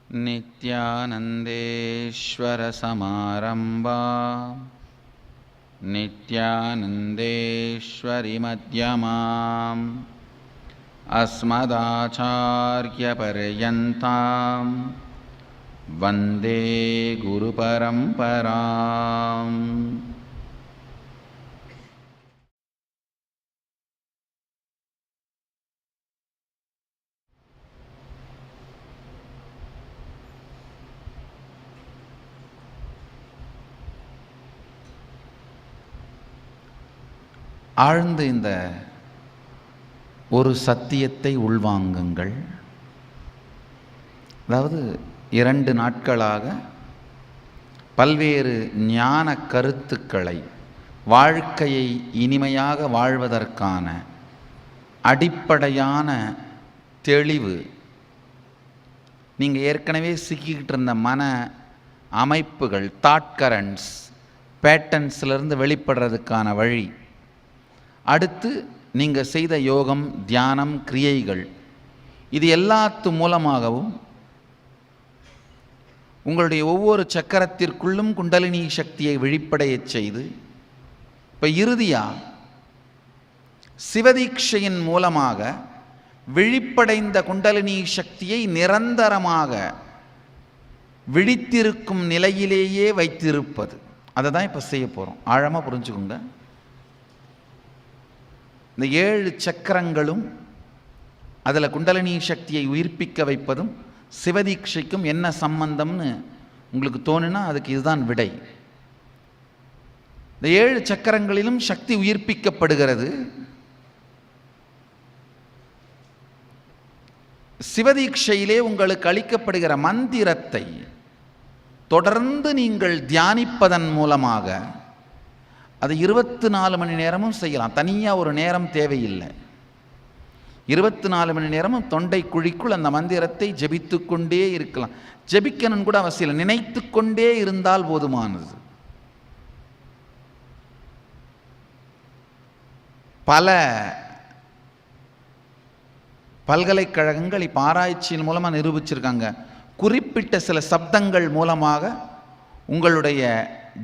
नित्यानन्देश्वरसमारम्भां नित्यानन्देश्वरिमध्यमाम् अस्मदाचार्यपर्यन्तां वन्दे गुरुपरम्पराम्. ஆழ்ந்து இந்த ஒரு சத்தியத்தை உள்வாங்குங்கள். அதாவது 2 நாட்களாக பல்வேறு ஞான கருத்துக்களை, வாழ்க்கையை இனிமையாக வாழ்வதற்கான அடிப்படையான தெளிவு, நீங்கள் ஏற்கனவே சிக்கிக்கிட்டு இருந்த மன அமைப்புகள், தாட் கரண்ட்ஸ், பேட்டர்ன்ஸ்லேருந்து வெளிப்படுறதுக்கான வழி, அடுத்து நீங்கள் செய்த யோகம், தியானம், கிரியைகள், இது எல்லாத்து மூலமாகவும் உங்களுடைய ஒவ்வொரு சக்கரத்திற்குள்ளும் குண்டலினி சக்தியை விழிப்படையச் செய்து, இப்போ இறுதியாக சிவதீட்சையின் மூலமாக விழிப்படைந்த குண்டலினி சக்தியை நிரந்தரமாக விழித்திருக்கும் நிலையிலேயே வைத்திருப்பது. அதை தான் இப்போ செய்ய போகிறோம். ஆழமாக புரிஞ்சுக்கோங்க. இந்த 7 சக்கரங்களும் அதில் குண்டலினி சக்தியை உயிர்ப்பிக்க வைப்பதும் சிவதீட்சைக்கும் என்ன சம்பந்தம்னு உங்களுக்கு தோணுனா அதுக்கு இதுதான் விடை. இந்த 7 சக்கரங்களிலும் சக்தி உயிர்ப்பிக்கப்படுகிறது. சிவதீட்சையிலே உங்களுக்கு அளிக்கப்படுகிற மந்திரத்தை தொடர்ந்து நீங்கள் தியானிப்பதன் மூலமாக அது 24 மணி நேரமும் செய்யலாம். தனியாக ஒரு நேரம் தேவையில்லை. 24 மணி நேரமும் தொண்டை குழிக்குள் அந்த மந்திரத்தை ஜெபித்து கொண்டே இருக்கலாம். ஜெபிக்கணும்னு கூட அவசியம் இல்லை, நினைத்து கொண்டே இருந்தால் போதுமானது. பல பல்கலைக்கழகங்கள் இப்போ ஆராய்ச்சியின் மூலமாக நிரூபிச்சிருக்காங்க. குறிப்பிட்ட சில சப்தங்கள் மூலமாக உங்களுடைய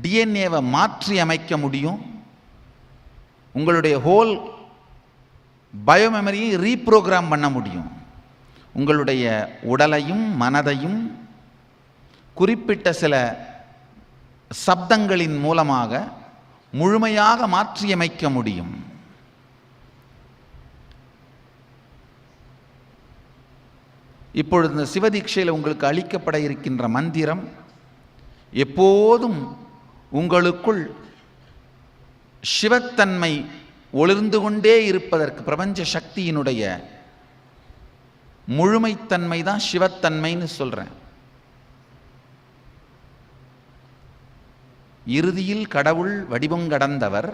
டிஎன்ஏவை மாற்றி அமைக்க முடியும். உங்களுடைய ஹோல் பயோமெமரியை ரீப்ரோக்ராம் பண்ண முடியும். உங்களுடைய உடலையும் மனதையும் குறிப்பிட்ட சில சப்தங்களின் மூலமாக முழுமையாக மாற்றியமைக்க முடியும். இப்பொழுது இந்த சிவதீட்சையில் உங்களுக்கு அளிக்கப்பட இருக்கின்ற மந்திரம் எப்போதும் உங்களுக்குள் சிவத்தன்மை ஒளிர்ந்து கொண்டே இருப்பதற்கு, பிரபஞ்ச சக்தியினுடைய முழுமைத்தன்மை தான் சிவத்தன்மைன்னு சொல்கிறேன். இறுதியில் கடவுள் வடிவம் கடந்தவர்,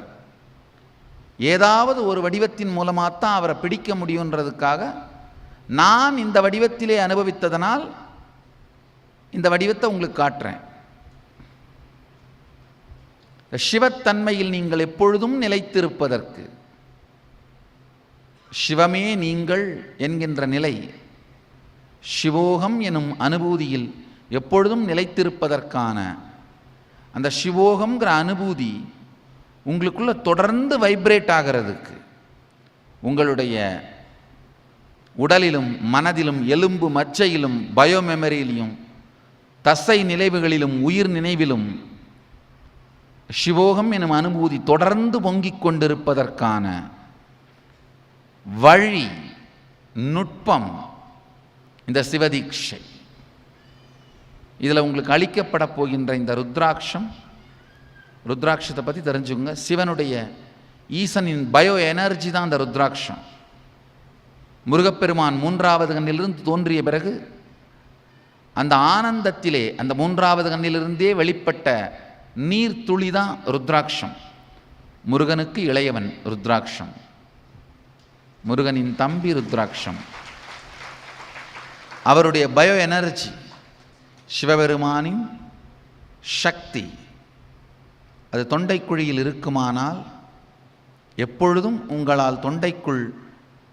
ஏதாவது ஒரு வடிவத்தின் மூலமாகத்தான் அவரை பிடிக்க முடியுன்றதுக்காக நான் இந்த வடிவத்திலே அனுபவித்ததனால் இந்த வடிவத்தை உங்களுக்கு காட்டுறேன். சிவத்தன்மையில் நீங்கள் எப்பொழுதும் நிலைத்திருப்பதற்கு, சிவமே நீங்கள் என்கின்ற நிலை, சிவோகம் எனும் அனுபூதியில் எப்பொழுதும் நிலைத்திருப்பதற்கான அந்த சிவோகம்ங்கிற அனுபூதி உங்களுக்குள்ள தொடர்ந்து வைப்ரேட் ஆகிறதுக்கு, உங்களுடைய உடலிலும் மனதிலும் எலும்பு மச்சையிலும் பயோமெமரியிலும் தசை நினைவுகளிலும் உயிர் நினைவிலும் சிவோகம் எனும் அனுபூதி தொடர்ந்து பொங்கிக் கொண்டிருப்பதற்கான வழி, நுட்பம் இந்த சிவதீட்சை. இதில் உங்களுக்கு அளிக்கப்பட போகின்ற இந்த ருத்ராட்சத்தை பற்றி தெரிஞ்சுக்கோங்க. சிவனுடைய ஈசனின் பயோ எனர்ஜி தான் அந்த ருத்ராட்சம். முருகப்பெருமான் 3வது கண்ணிலிருந்து தோன்றிய பிறகு அந்த ஆனந்தத்திலே அந்த 3வது கண்ணிலிருந்தே வெளிப்பட்ட நீர் துளி தான் ருத்ராட்சம். முருகனுக்கு இளையவன் ருத்ராட்சம், முருகனின் தம்பி ருத்ராட்சம். அவருடைய பயோ எனர்ஜி, சிவபெருமானின் சக்தி அது தொண்டைக்குழியில் இருக்குமானால் எப்பொழுதும் உங்களால் தொண்டைக்குள்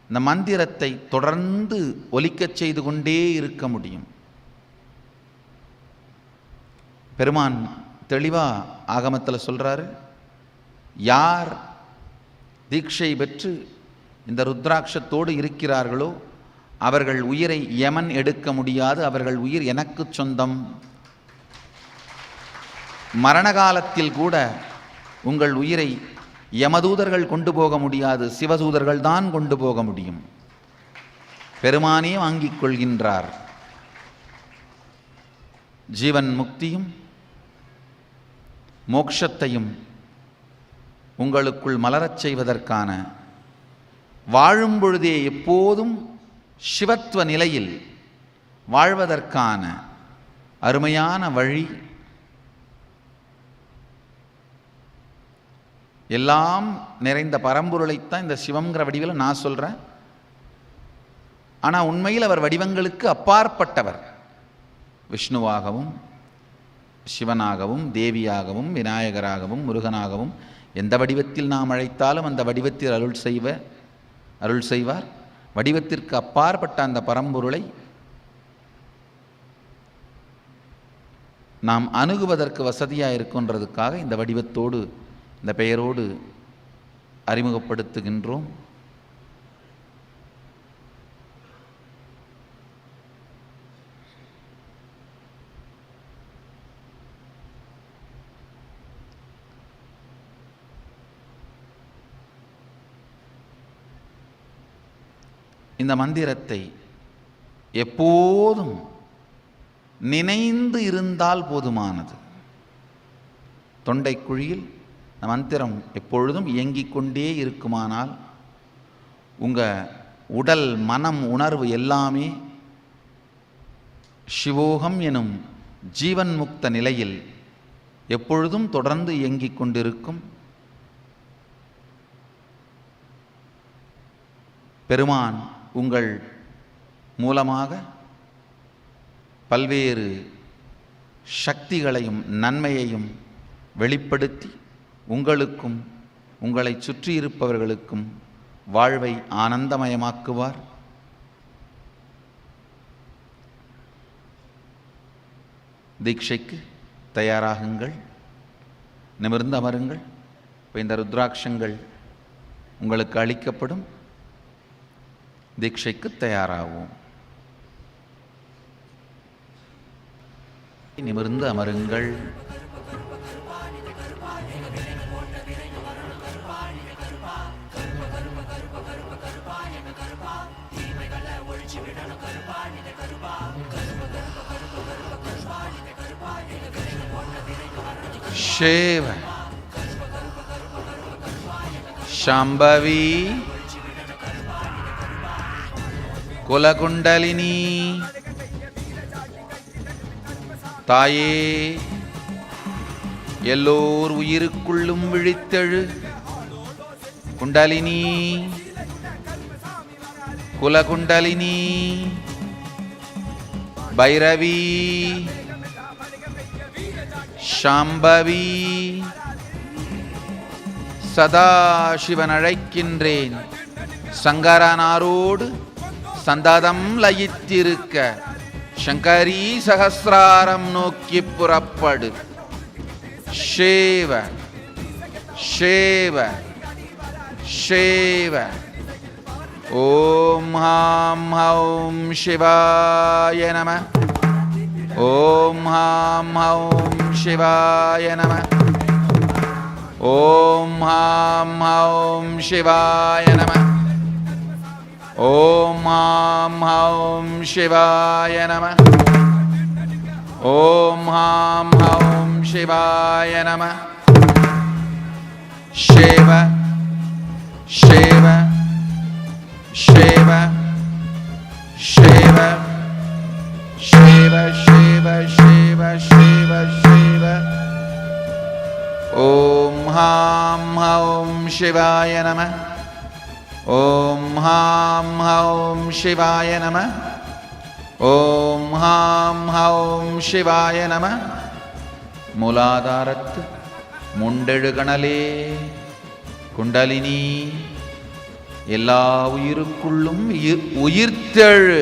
இந்த மந்திரத்தை தொடர்ந்து ஒலிக்கச் செய்து கொண்டே இருக்க முடியும். பெருமான் தெளிவா ஆகமத்தில் சொல்றாரு, யார் தீட்சை பெற்று இந்த ருத்ராட்சத்தோடு இருக்கிறார்களோ அவர்கள் உயிரை யமன் எடுக்க முடியாது, அவர்கள் உயிர் எனக்கு சொந்தம். மரண காலத்தில் கூட உங்கள் உயிரை யமதூதர்கள் கொண்டு போக முடியாது, சிவதூதர்கள் தான் கொண்டு போக முடியும். பெருமானே வாங்கிக் கொள்கின்றார். ஜீவன் முக்தியும் மோட்சத்தையும் உங்களுக்குள் மலரச் செய்வதற்கான, வாழும் பொழுதே எப்போதும் சிவத்துவ நிலையில் வாழ்வதற்கான அருமையான வழி. எல்லாம் நிறைந்த பரம்பொருளைத்தான் இந்த சிவங்கிற வடிவில் நான் சொல்கிறேன். ஆனால் உண்மையில் அவர் வடிவங்களுக்கு அப்பாற்பட்டவர். விஷ்ணுவாகவும் சிவனாகவும் தேவியாகவும் விநாயகராகவும் முருகனாகவும் எந்த வடிவத்தில் நாம் அழைத்தாலும் அந்த வடிவத்தில் அருள் செய்வார். வடிவத்திற்கு அப்பாற்பட்ட அந்த பரம்பொருளை நாம் அணுகுவதற்கு வசதியாக இருக்குன்றதுக்காக இந்த வடிவத்தோடு, இந்த பெயரோடு அறிமுகப்படுத்துகின்றோம். இந்த மந்திரத்தை எப்போதும் நினைந்து இருந்தால் போதுமானது. தொண்டைக்குழியில் இந்த மந்திரம் எப்பொழுதும் இயங்கிக் கொண்டே இருக்குமானால் உங்கள் உடல் மனம் உணர்வு எல்லாமே சிவோகம் எனும் ஜீவன் முக்த நிலையில் எப்பொழுதும் தொடர்ந்து இயங்கிக் கொண்டிருக்கும். பெருமான் உங்கள் மூலமாக பல்வேறு சக்திகளையும் நன்மையையும் வெளிப்படுத்தி உங்களுக்கும் உங்களை சுற்றியிருப்பவர்களுக்கும் வாழ்வை ஆனந்தமயமாக்குவார். தீட்சைக்கு தயாராகுங்கள், நிமிர்ந்து அமருங்கள். இப்போ இந்த ருத்ராட்சங்கள் உங்களுக்கு அளிக்கப்படும். தீட்சைக்கு தயாராகும். நிமிர்ந்து அமருங்கள். शिव शांभवी कुलकुंडलिनी தாயே, எல்லோர் உயிருக்குள்ளும் விழித்தெழு. குண்டலினி குலகுண்டலினி பைரவி சாம்பவி, சதாசிவன் அழைக்கின்றேன். சங்கரனாரோடு சந்ததம் லயித்திருக்க சங்கரி சகசிராரம் நோக்கி புறப்படு. ஷேவ ஷேவ ஷேவ. ஓம் ஹாம் ஹௌம் சிவாய நம. ஓம் ஹாம் ஹௌம் சிவாய நம. ஓம் ஹாம் ஹௌம் சிவாய நம. ஓம் ஹாம் ஹௌம் சிவாய நம. ஓம் ஹாம் ஹௌம் சிவாய நம. ஷேவ ஷேவ ஷேவ ஷேவ ஷேவ ஷேவ ஷேவ ஷேவ ஷேவ. ஓம் ஹாம் ஹௌம் சிவாய நம. ஓம் ஹாம் ஹௌம் சிவாய நம. ஓம் ஹாம் ஹௌம் சிவாய நம. மூலாதாரத்து முண்டெழுகணலே குண்டலினி, எல்லா உயிருக்குள்ளும் உயிர்த்தெழு.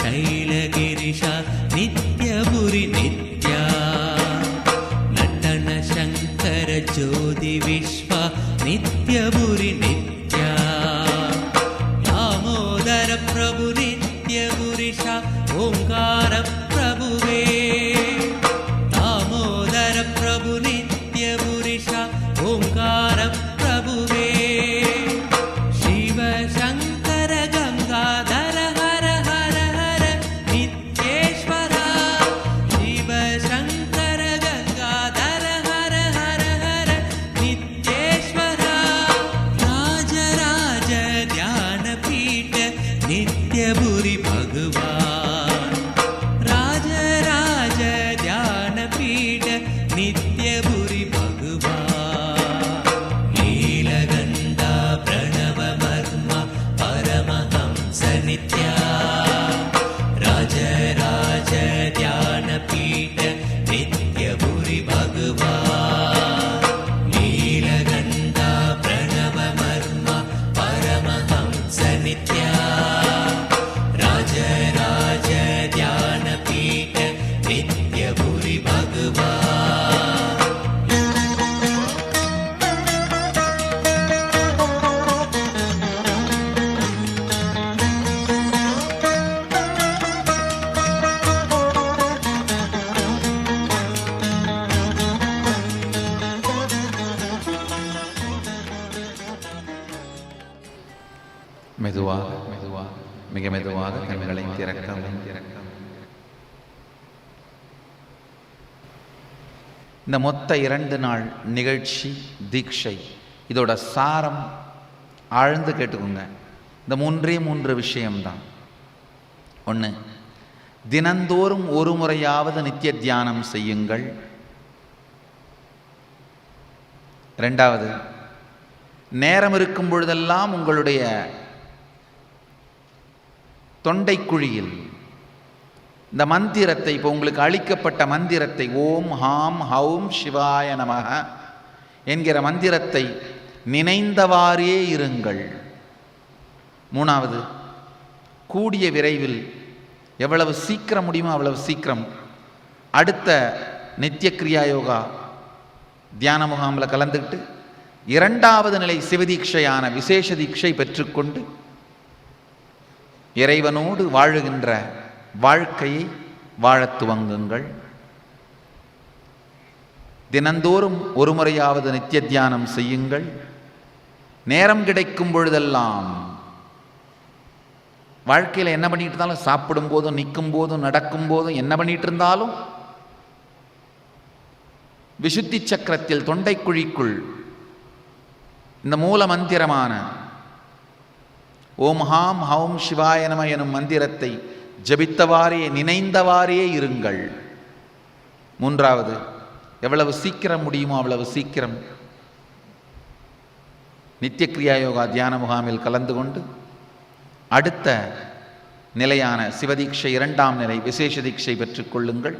शैलगिरिशा नित्यपुरि नित्या नटन शङ्कर ज्योति विश्वा नित्यपुरि नित्या दामोदर प्रभु नित्यपुरिषा ओंकार प्रभुवे दामोदर प्रभु नित्यपुरिषा ओंकार प्रभुवे शिव शंकर गंगाधर हर हर हर नित्येश्वरा शिव शंकर गंगाधर हर हर हर नित्येश्वरा राज राज ध्यान पीठ नित्यपुरि भगवान राज राज ध्यान पीठ नित्यपुरि भगवान नीलगंधा प्रणव मर्म परमहंस नित्या राज राज ध्यान पीठ नित्यपुरि भगवान नीलगंधा प्रणव मर्म परमहंस नित्या राज राज ध्यान पीठ नित्यपुरि भगवान மெதுவாக மிக மெதுவாக கண்களை திறக்கவும். இந்த மொத்த 2 நாள் நிகழ்ச்சி தீட்சை இதோட சாரம் ஆழ்ந்து கேட்டுக்கோங்க. இந்த 3 விஷயம்தான். 1, தினந்தோறும் ஒரு முறையாவது நித்திய தியானம் செய்யுங்கள். 2வது, நேரம் இருக்கும் பொழுதெல்லாம் உங்களுடைய தொண்டைக்குழியில் இந்த மந்திரத்தை, இப்போ உங்களுக்கு அளிக்கப்பட்ட மந்திரத்தை, ஓம் ஹாம் ஹௌம் சிவாய நமக என்கிற மந்திரத்தை நினைந்தவாறே இருங்கள். 3வது, கூடிய விரைவில் எவ்வளவு சீக்கிரம் முடியுமோ அவ்வளவு சீக்கிரம் அடுத்த நித்திய கிரியா யோகா தியான முகாமில் கலந்துக்கிட்டு 2வது நிலை சிவதீட்சையான விசேஷ தீட்சை பெற்றுக்கொண்டு இறைவனோடு வாழுகின்ற வாழ்க்கையை வாழத் துவங்குங்கள். தினந்தோறும் ஒரு முறையாவது நித்திய தியானம் செய்யுங்கள். நேரம் கிடைக்கும் பொழுதெல்லாம் வாழ்க்கையில் என்ன பண்ணிட்டு இருந்தாலும், சாப்பிடும் போதும் நிற்கும் போதும் நடக்கும் போதும் என்ன பண்ணிட்டு இருந்தாலும் விசுத்தி சக்கரத்தில் தொண்டைக்குழிக்குள் இந்த மூல மந்திரமான ஓம் ஹாம் ஹௌம் சிவாய நம எனும் மந்திரத்தை ஜபித்தவாறே நினைந்தவாறே இருங்கள். 3வது, எவ்வளவு சீக்கிரம் முடியுமோ அவ்வளவு சீக்கிரம் நித்திய கிரியா யோகா தியான முகாமில் கலந்து கொண்டு அடுத்த நிலையான சிவதீட்சை 2ஆம் நிலை விசேஷ தீட்சை பெற்றுக்கொள்ளுங்கள்.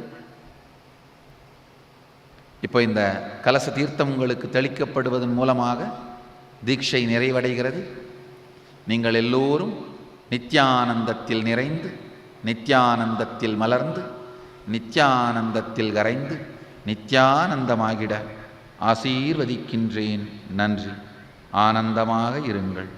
இப்போ இந்த கலச தீர்த்தம் உங்களுக்கு தெளிக்கப்படுவதன் மூலமாக தீட்சை நிறைவடைகிறது. நீங்கள் எல்லோரும் நித்யானந்தத்தில் நிறைந்து, நித்யானந்தத்தில் மலர்ந்து, நித்யானந்தத்தில் கரைந்து, நித்யானந்தமாகிட ஆசீர்வதிக்கின்றேன். நன்றி. ஆனந்தமாக இருங்கள்.